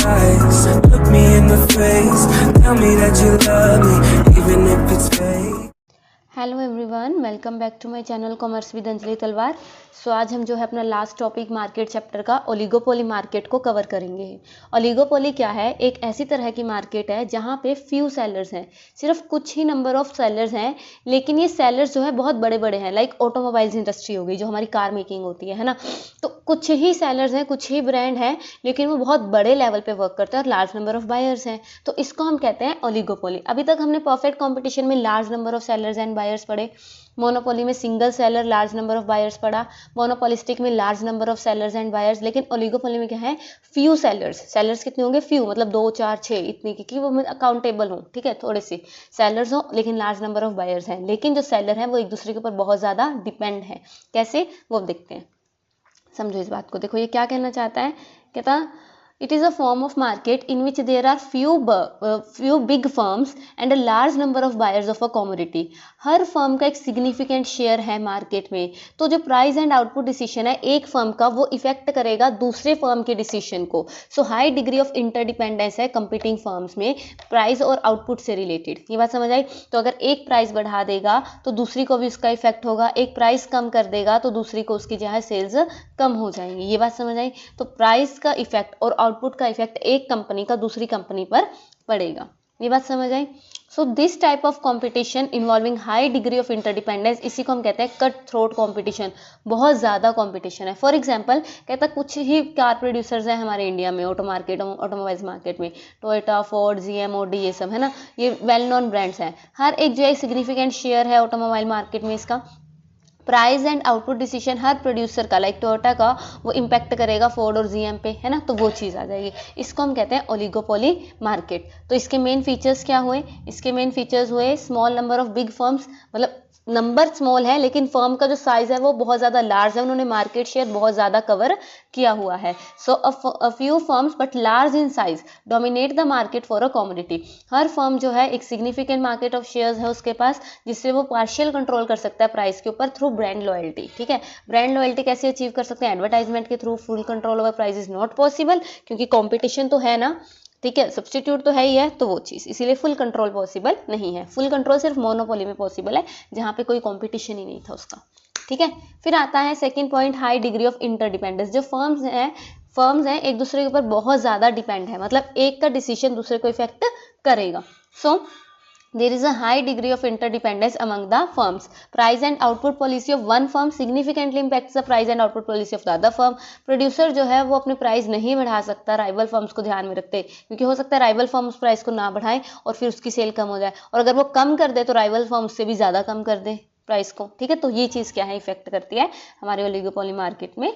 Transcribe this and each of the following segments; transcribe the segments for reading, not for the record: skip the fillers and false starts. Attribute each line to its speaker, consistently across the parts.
Speaker 1: lies. Look me in the face, tell me that you love me, even if it's fake.
Speaker 2: Hello everyone, welcome back to my channel commerce with Anjali Talwar. So आज हम जो है अपना last topic market chapter का oligopoly market को cover करेंगे। Oligopoly क्या है? एक ऐसी तरह की मार्केट है जहाँ पे फ्यू सेलर्स हैं, सिर्फ कुछ ही नंबर ऑफ सेलर्स हैं, लेकिन ये सेलर्स जो है बहुत बड़े बड़े हैं। लाइक ऑटोमोबाइल्स इंडस्ट्री हो गई, जो हमारी कार मेकिंग होती है ना, तो कुछ ही सेलर्स हैं, कुछ ही ब्रांड हैं, लेकिन वो बहुत बड़े लेवल पे वर्क करते हैं और लार्ज नंबर ऑफ बायर्स हैं, तो इसको हम कहते हैं ओलिगोपोली। अभी तक हमने परफेक्ट कॉम्पिटिशन में large number of sellers and buyers पढ़े, मोनोपोली में single seller large number of buyers पढ़ा, मोनोपोलिस्टिक में large number of sellers and buyers, लेकिन ओलिगोपोली में क्या है? Few sellers. सेलर्स कितने होंगे? फ्यू, मतलब 2 4 6 इतने की वो मैं अकाउंटेबल हूँ, ठीक है, थोड़े से सेलर्स हो लेकिन लार्ज नंबर ऑफ बायर्स हैं। लेकिन जो सेलर है वो एक दूसरे के ऊपर बहुत ज़्यादा डिपेंड है। कैसे? वो देखते हैं, समझो इस बात को। देखो ये क्या कहना चाहता है, कहता it is a form of market in which there are few big firms and a large number of buyers of a commodity। Her firm का एक सिग्निफिकेंट शेयर है मार्केट में, तो जो प्राइस एंड आउटपुट डिसीजन है एक firm का, वो इफेक्ट करेगा दूसरे फर्म के डिसीजन को। सो हाई डिग्री ऑफ इंटरडिपेंडेंस है कंपीटिंग फर्म्स में प्राइस और आउटपुट से रिलेटेड। ये बात समझ आई? तो अगर एक प्राइस बढ़ा देगा तो दूसरी को भी उसका इफेक्ट होगा, एक प्राइस कम कर देगा तो दूसरी को उसकी जो है सेल्स कम हो जाएंगी। ये बात समझ आई? तो प्राइस का इफेक्ट और आउटपुट का इफेक्ट एक कंपनी का दूसरी कंपनी पर पड़ेगा। ये बात समझ आई? So this type of competition involving high degree of interdependence, इसी को हम कहते हैं कट थ्रोट कंपटीशन। बहुत ज़्यादा कंपटीशन है। फॉर एग्जांपल कहता कुछ ही कार प्रोड्यूसर्स हैं हमारे इंडिया में, ऑटोमोबाइल्स मार्केट में, टोयोटा, फोर्ड, जीएम, ऑडी, ये सब है ना, ये वेल नोन ब्रांड्स हैं। हर एक जो है सिग्निफिकेंट शेयर है ऑटोमोबाइल मार्केट में इसका। Price and output decision her producer का, लाइक टोयोटा का, वो इम्पैक्ट करेगा फोर्ड और जीएम पे, है ना, तो वो चीज़ आ जाएगी। इसको हम कहते हैं ओलिगोपोली मार्केट। तो इसके मेन फीचर्स क्या हुए? इसके मेन फीचर्स हुए फ्मॉल नंबर ऑफ बिग फर्म्स, मतलब नंबर स्मॉल है लेकिन फर्म का जो साइज है वो बहुत ज़्यादा लार्ज है, उन्होंने मार्केट शेयर बहुत ज़्यादा कवर किया हुआ है। So a few firms but large in size dominate the market for a commodity. हर फर्म जो है एक सिग्निफिकेंट मार्केट ऑफ शेयर्स है उसके पास, जिससे वो पार्शियल कंट्रोल कर सकता है प्राइस के ऊपर थ्रू ब्रांड लॉयल्टी। ठीक है, ब्रांड लॉयल्टी कैसे अचीव कर सकते हैं? एडवर्टाइजमेंट के through. Full control over price is not possible, क्योंकि कॉम्पिटिशन तो है ना, ठीक है, सब्सटीट्यूट तो है ही है, तो वो चीज़, इसीलिए फुल कंट्रोल पॉसिबल नहीं है। फुल कंट्रोल सिर्फ मोनोपोली में पॉसिबल है, जहाँ पे कोई कंपटीशन ही नहीं था उसका। ठीक है, फिर आता है second point, high degree of interdependence. जो फर्म्स हैं एक दूसरे के ऊपर बहुत ज़्यादा डिपेंड है, मतलब एक का डिसीजन दूसरे को इफेक्ट करेगा। सो there is a high degree of interdependence among the firms. Price and output policy of one firm significantly impacts the price and output policy of the other firm. Producer जो है वो अपनी price नहीं बढ़ा सकता rival firms को ध्यान में रखते, क्योंकि हो सकता है राइवल फर्म उस प्राइस को ना बढ़ाए और फिर उसकी सेल कम हो जाए, और अगर वो कम कर दे तो राइवल फर्म उससे भी ज़्यादा कम कर दे प्राइस को। ठीक है, तो ये चीज़ क्या है, इफेक्ट करती है हमारे ओलिगोपोली मार्केट में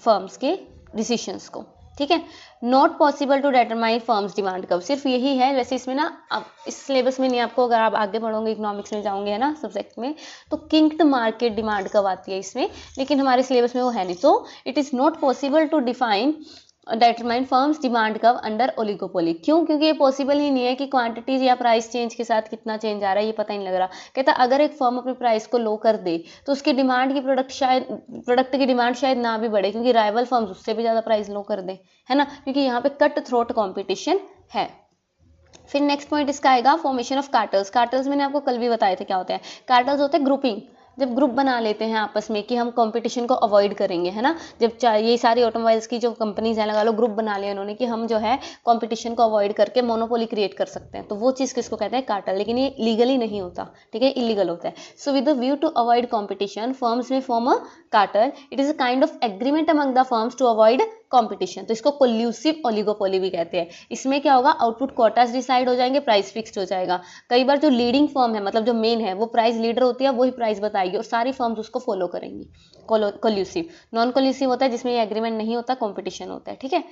Speaker 2: फर्म्स के डिसीशंस को। ठीक है, not possible to determine firms demand curve, सिर्फ यही है। वैसे इसमें ना, अब इस सिलेबस में नहीं, आपको अगर आप आगे पढ़ोगे इकोनॉमिक्स में जाओगे है ना सब्जेक्ट में, तो किंक्ड मार्केट डिमांड कर्व आती है इसमें, लेकिन हमारे सिलेबस में वो है नहीं। तो it is not possible to define determine firms demand curve under oligopoly. क्यों? क्योंकि ये पॉसिबल ही नहीं है कि क्वांटिटीज या प्राइस चेंज के साथ कितना चेंज आ रहा है ये पता ही नहीं लग रहा। कहता अगर एक फर्म अपनी प्राइस को लो कर दे तो उसकी डिमांड की प्रोडक्ट की डिमांड शायद ना भी बढ़े, क्योंकि राइवल फर्म्स उससे भी ज़्यादा प्राइस लो कर दे, है ना, क्योंकि यहाँ पे कट थ्रोट कॉम्पिटिशन है। फिर नेक्स्ट पॉइंट इसका आएगा फॉर्मेशन ऑफ कार्टल्स। कार्टल्स मैंने आपको कल भी बताए थे क्या होते हैं। कार्टल्स होते हैं ग्रुपिंग, जब ग्रुप बना लेते हैं आपस में कि हम कंपटीशन को अवॉइड करेंगे, है ना, जब ये सारी ऑटोमोबाइल्स की जो कंपनीज हैं, लगा लो ग्रुप बना लिया उन्होंने कि हम जो है कंपटीशन को अवॉइड करके मोनोपोली क्रिएट कर सकते हैं, तो वो चीज़ किसको कहते हैं? कार्टल। लेकिन ये लीगली नहीं होता, ठीक है, इलीगल होता है। So with the view to avoid competition firms में form a cartel. It is a kind of agreement among the firms to avoid competition, तो इसको कोल्यूसिव ओलिगोपोली भी कहते हैं। इसमें क्या होगा, आउटपुट क्वार्टर्स डिसाइड हो जाएंगे, प्राइस फिक्स्ड हो जाएगा। कई बार जो लीडिंग फर्म है, मतलब जो मेन है, वो प्राइस लीडर होती है, वही प्राइस बताएगी और सारी फर्म्स उसको फॉलो करेंगी। कोल्यूसिव। नॉन कोल्यूसिव होता है जिसमें ये एग्रीमेंट नहीं होता, कॉम्पिटिशन होता है। ठीक है,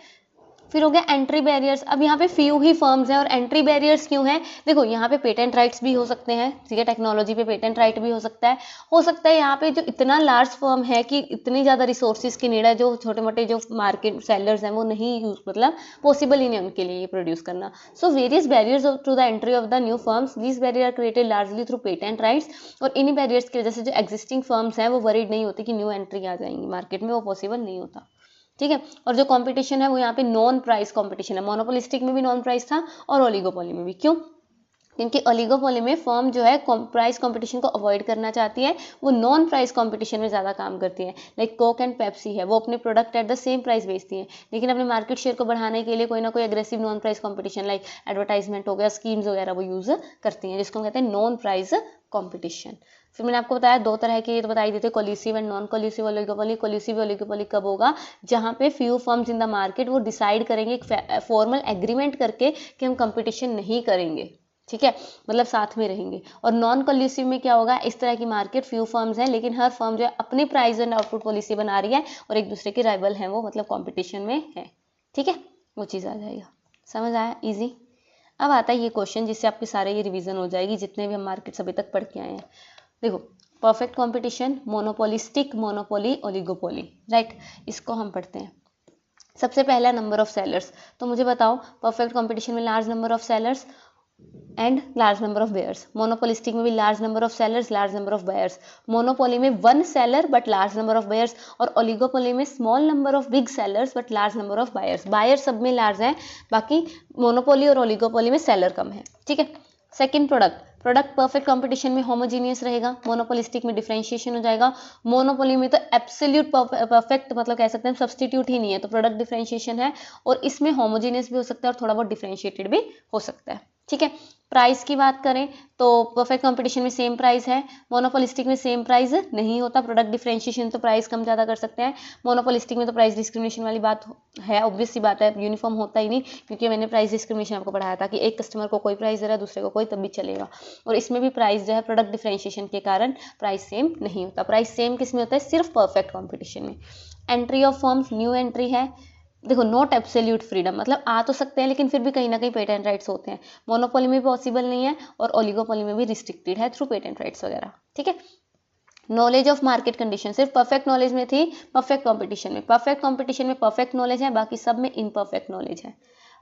Speaker 2: फिर हो गया एंट्री बैरियर्स। अब यहाँ पे फ्यू ही फर्म्स हैं, और एंट्री बैरियर्स क्यों हैं? देखो यहाँ पे पेटेंट राइट्स भी हो सकते हैं, ठीक है, टेक्नोलॉजी पे पेटेंट राइट भी हो सकता है। यहाँ पे जो इतना लार्ज फर्म है कि इतनी ज़्यादा रिसोर्सेज की नीड है, जो छोटे मोटे जो मार्केट सेलर्स हैं वो नहीं यूज, मतलब पॉसिबल ही नहीं उनके लिए ये प्रोड्यूस करना। So various barriers to the entry of the new firms, these barrier are created largely through patent rights. और इन्हीं बैरियर्स की वजह से जो एग्जिस्टिंग फर्म्स हैं वो वरीड नहीं होती कि न्यू एंट्री आ जाएंगी मार्केट में, वो पॉसिबल नहीं होता। ठीक है। और जो कंपटीशन है वो यहाँ पे नॉन प्राइस कंपटीशन है। मोनोपोलिस्टिक में भी नॉन प्राइस था और ओलिगोपोली में भी। क्यों? क्योंकि ओलिगोपोली में फर्म जो है प्राइस कंपटीशन को अवॉइड करना चाहती है, वो नॉन प्राइस कंपटीशन में ज़्यादा काम करती है। लाइक कोक एंड पेप्सी है, वो अपने product at the same price बेचती है, लेकिन अपने मार्केट शेयर को बढ़ाने के लिए कोई ना कोई aggressive non price competition like advertisement हो गया, स्कीम्स वगैरह वो यूज़ करती हैं, जिसको हम कहते हैं नॉन प्राइस कंपटीशन। फिर मैंने आपको बताया दो तरह के बताई देते, कोलिसिव एंड नॉन कोलिसिव ओलिगोपोली। कोलिसिव ओलिगोपोली कब होगा? जहाँ पे few firms in the market वो डिसाइड करेंगे एक फॉर्मल एग्रीमेंट करके कि हम कंपटीशन नहीं करेंगे, ठीक है, मतलब साथ में रहेंगे। और नॉन कोलिसिव में क्या होगा? इस तरह की मार्केट फ्यू फर्म्स हैं, लेकिन हर फर्म जो है अपनी प्राइस एंड आउटपुट पॉलिसी बना रही है और एक दूसरे के राइवल हैं, वो मतलब कंपटीशन में है, ठीक है, वो चीज़ आ जाएगा। समझ आया? इजी। अब आता है ये क्वेश्चन जिससे आपके सारे ये रिवीजन हो जाएगी जितने भी हम मार्केट्स अभी तक पढ़ के आए हैं। देखो, perfect competition, monopolistic, monopoly, oligopoly, right, इसको हम पढ़ते हैं। सबसे पहला नंबर ऑफ सेलर्स। तो मुझे बताओ, परफेक्ट कंपटीशन में large number of sellers and large number of buyers. Monopolistic में भी large number of sellers, large number of buyers. Monopoly में one seller but large number of buyers, और oligopoly में small number of big sellers but large number of buyers. Buyer सब में large है, बाकी monopoly और ओलिगोपोली में seller कम है, ठीक है। सेकंड, प्रोडक्ट परफेक्ट कंपटीशन में होमोजीनियस रहेगा, मोनोपोलिस्टिक में डिफरेंशिएशन हो जाएगा। मोनोपोली में तो एब्सोल्यूट परफेक्ट मतलब कह सकते हैं सब्सटीट्यूट ही नहीं है, तो प्रोडक्ट डिफरेंशिएशन है, और इसमें होमोजीनियस भी हो सकता है और थोड़ा बहुत डिफरेंशिएटेड भी हो सकता है, ठीक है। प्राइस की बात करें तो परफेक्ट कंपटीशन में सेम प्राइस है, मोनोपोलिस्टिक में सेम प्राइस नहीं होता। प्रोडक्ट डिफरेंशिएशन तो प्राइस कम ज़्यादा कर सकते हैं, मोनोपोलिस्टिक में तो प्राइस डिस्क्रिमिनेशन वाली बात है, ऑब्वियस सी बात है, यूनिफॉर्म होता ही नहीं, क्योंकि मैंने प्राइस डिस्क्रिमिनेशन आपको पढ़ाया था कि एक कस्टमर को कोई प्राइस दे रहा है, दूसरे को कोई, तब भी चलेगा। और इसमें भी प्राइस जो है प्रोडक्ट डिफरेंशिएशन के कारण प्राइस सेम नहीं होता। प्राइस सेम किस में होता है? सिर्फ परफेक्ट कंपटीशन में। Entry of firms, new entry है, देखो नॉट एब्सोल्यूट फ्रीडम, मतलब आ तो सकते हैं लेकिन फिर भी कहीं ना कहीं पेटेंट राइट्स होते हैं। मोनोपोली में भी पॉसिबल नहीं है और ओलिगोपोली में भी रिस्ट्रिक्टेड है थ्रू पेटेंट राइट्स वगैरह, ठीक है। नॉलेज ऑफ मार्केट कंडीशन सिर्फ परफेक्ट नॉलेज में थी, परफेक्ट कंपटीशन में। परफेक्ट कंपटीशन में परफेक्ट नॉलेज है, बाकी सब में इनपरफेक्ट नॉलेज है।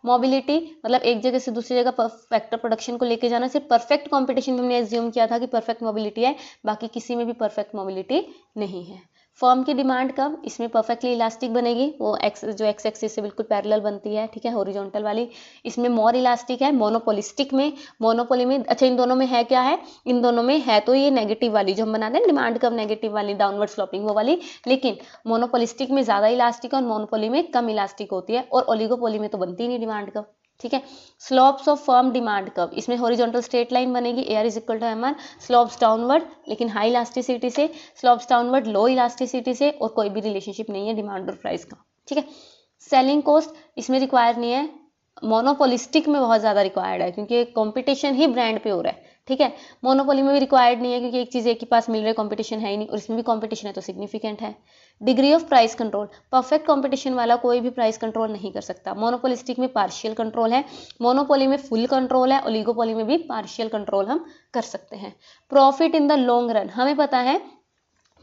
Speaker 2: मोबिलिटी मतलब एक जगह से दूसरी जगह फैक्टर प्रोडक्शन को लेके जाना, सिर्फ परफेक्ट कंपटीशन में हमने एज्यूम किया था कि परफेक्ट मोबिलिटी है, बाकी किसी में भी परफेक्ट मोबिलिटी नहीं है। फर्म की डिमांड कब? इसमें परफेक्टली इलास्टिक बनेगी, वो एक्स जो एक्स एक्सिस से बिल्कुल पैरेलल बनती है, ठीक है, हॉरिजॉन्टल वाली। इसमें मोर इलास्टिक है, मोनोपोलिस्टिक में, मोनोपोली में, अच्छा इन दोनों में है क्या है? इन दोनों में है तो ये नेगेटिव वाली जो हम बनाते हैं डिमांड कब नेगेटिव वाली, डाउनवर्ड स्लोपिंग वो वाली, लेकिन मोनोपोलिस्टिक में ज़्यादा इलास्टिक है और मोनोपोली में कम इलास्टिक होती है, और ओलिगोपोली में तो बनती नहीं डिमांड कब, ठीक है। स्लोप्स ऑफ फर्म डिमांड कब? इसमें हॉरिजॉन्टल स्ट्रेट लाइन बनेगी, AR is equal to MR, slopes downward लेकिन हाई इलास्टिसिटी से, स्लोप्स डाउनवर्ड लो इलास्टिसिटी से, और कोई भी रिलेशनशिप नहीं है डिमांड और प्राइस का, ठीक है। सेलिंग कॉस्ट इसमें रिक्वायर नहीं है, मोनोपोलिस्टिक में बहुत ज़्यादा रिक्वायर्ड है क्योंकि कंपटीशन ही ब्रांड पे हो रहा है, ठीक है। मोनोपोली में भी रिक्वायर्ड नहीं है क्योंकि एक चीज़ एक के पास मिल रही है, कंपटीशन है ही नहीं, और इसमें भी कंपटीशन है तो सिग्निफिकेंट है। Degree of price control, perfect competition वाला कोई भी प्राइस कंट्रोल नहीं कर सकता। मोनोपोलिस्टिक में पार्शियल कंट्रोल है, मोनोपोली में फुल कंट्रोल है, ओलिगोपोली में भी पार्शियल कंट्रोल हम कर सकते हैं। Profit in the long run, हमें पता है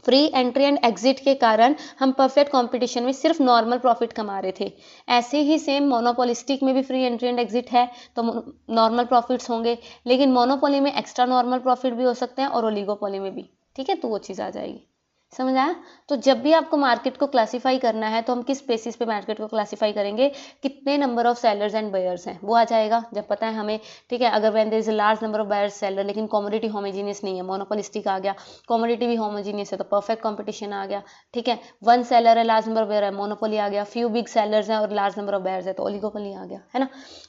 Speaker 2: फ्री एंट्री एंड एग्जिट के कारण हम परफेक्ट कंपटीशन में सिर्फ नॉर्मल प्रॉफिट कमा रहे थे, ऐसे ही सेम मोनोपोलिस्टिक में भी फ्री एंट्री एंड एग्जिट है तो नॉर्मल प्रॉफिट्स होंगे, लेकिन मोनोपोली में एक्स्ट्रा नॉर्मल प्रॉफिट भी हो सकते हैं और ओलिगोपोली में भी, ठीक है, तो वो चीज़ आ जाएगी। समझ आया? तो जब भी आपको मार्केट को क्लासीफाई करना है तो हम किस बेसिस पे मार्केट को क्लासीफाई करेंगे? कितने number of sellers and buyers हैं वो आ जाएगा जब पता है हमें, ठीक है। अगर when there is a large number of buyers seller लेकिन कमोडिटी होमोजीनियस नहीं है, मोनोपोलिस्टिक आ गया, कमोडिटी भी होमोजीनियस है तो परफेक्ट कंपटीशन आ गया, ठीक है। वन सेलर है, लार्ज नंबर ऑफ बायर है, मोनोपोली आ गया। फ्यू बिग सेलर्स हैं और लार्ज नंबर ऑफ बायर्स है तो ओलिगोपोली आ गया, है ना।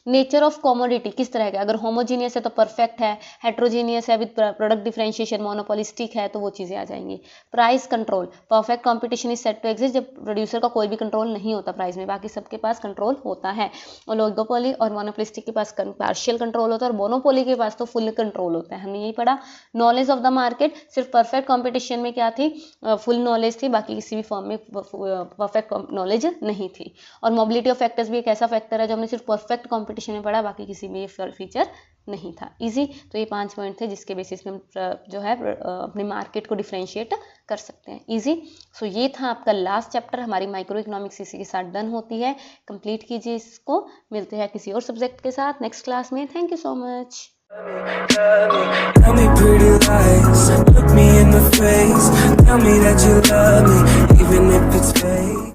Speaker 2: नेचर ऑफ कमोडिटी किस तरह का? अगर होमोजीनियस है तो परफेक्ट है, हेट्रोजीनियस है विद प्रोडक्ट डिफरेंशिएशन, मोनोपोलिस्टिक है तो वो चीज़ें आ जाएंगी। Price control, perfect competition is set to exist जब प्रोड्यूसर का कोई भी कंट्रोल नहीं होता प्राइस में, बाकी सबके पास कंट्रोल होता है। ओलिगोपोली और मोनोपोलिस्टिक के पास पार्शियल कंट्रोल होता है और मोनोपोली के पास तो फुल कंट्रोल होता है, हमने यही पढ़ा। नॉलेज ऑफ द मार्केट, सिर्फ परफेक्ट कंपटीशन में क्या थी? फुल नॉलेज थी, बाकी किसी भी फॉर्म में परफेक्ट नॉलेज नहीं थी। और मोबिलिटी ऑफ फैक्टर्स भी एक ऐसा फैक्टर है जो हमने सिर्फ परफेक्ट कंपटीशन में पढ़ा, बाकी किसी में ये फीचर नहीं था। इजी, तो ये 5 पॉइंट थे जिसके बेसिस पे हम जो है अपने मार्केट को डिफरेंशिएट कर सकते हैं। इजी, सो ये था आपका लास्ट चैप्टर, हमारी माइक्रो इकोनॉमिक्स इसी के साथ डन होती है। कंप्लीट कीजिए इसको, मिलते हैं किसी और सब्जेक्ट के साथ नेक्स्ट क्लास में। Thank you so much.
Speaker 1: Tell me pretty lies, look me in the face, tell me that you love me, even if it's fake.